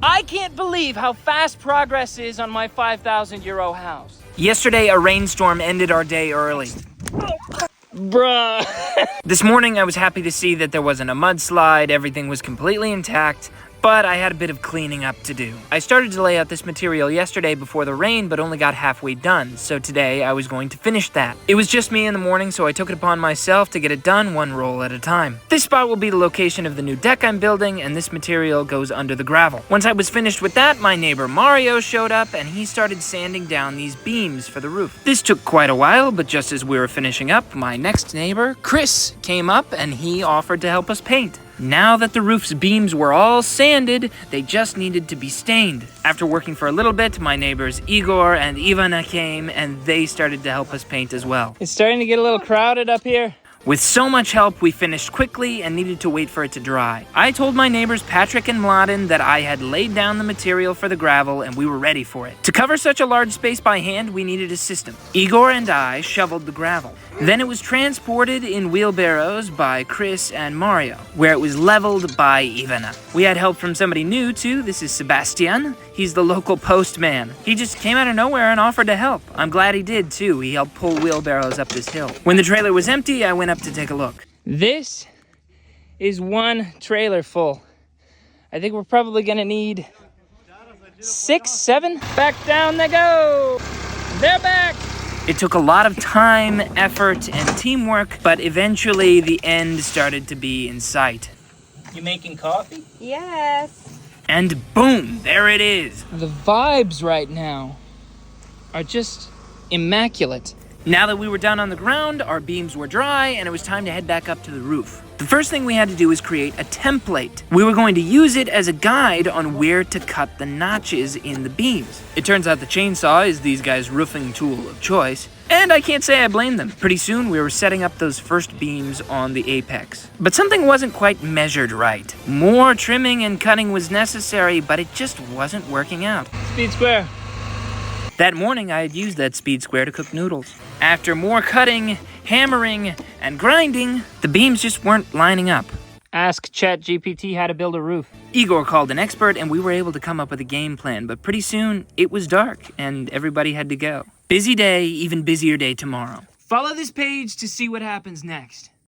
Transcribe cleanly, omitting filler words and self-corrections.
I can't believe how fast progress is on my 5,000 euro house. Yesterday, a rainstorm ended our day early. Bruh. This morning, I was happy to see that there wasn't a mudslide, everything was completely intact, but I had a bit of cleaning up to do. I started to lay out this material yesterday before the rain, but only got halfway done, so today I was going to finish that. It was just me in the morning, so I took it upon myself to get it done one roll at a time. This spot will be the location of the new deck I'm building, and this material goes under the gravel. Once I was finished with that, my neighbor Mario showed up, and he started sanding down these beams for the roof. This took quite a while, but just as we were finishing up, my next neighbor, Chris, came up, and he offered to help us paint. Now that the roof's beams were all sanded, they just needed to be stained. After working for a little bit, my neighbors Igor and Ivana came, and they started to help us paint as well. It's starting to get a little crowded up here. With so much help, we finished quickly and needed to wait for it to dry. I told my neighbors Patrick and Mladen that I had laid down the material for the gravel and we were ready for it. To cover such a large space by hand, we needed a system. Igor and I shoveled the gravel. Then it was transported in wheelbarrows by Chris and Mario, where it was leveled by Ivana. We had help from somebody new too. This is Sebastian. He's the local postman. He just came out of nowhere and offered to help. I'm glad he did too. He helped pull wheelbarrows up this hill. When the trailer was empty, I went up to take a look. This is one trailer full. I think we're probably gonna need 6, 7. Back down they go. They're back. It took a lot of time, effort, and teamwork, but eventually the end started to be in sight. You making coffee? Yes. And boom, there it is. The vibes right now are just immaculate. Now that we were done on the ground, our beams were dry, and it was time to head back up to the roof. The first thing we had to do was create a template. We were going to use it as a guide on where to cut the notches in the beams. It turns out the chainsaw is these guys' roofing tool of choice, and I can't say I blame them. Pretty soon, we were setting up those first beams on the apex. But something wasn't quite measured right. More trimming and cutting was necessary, but it just wasn't working out. Speed square. That morning, I had used that speed square to cook noodles. After more cutting, hammering, and grinding, the beams just weren't lining up. Ask ChatGPT how to build a roof. Igor called an expert, and we were able to come up with a game plan, but pretty soon, it was dark, and everybody had to go. Busy day, even busier day tomorrow. Follow this page to see what happens next.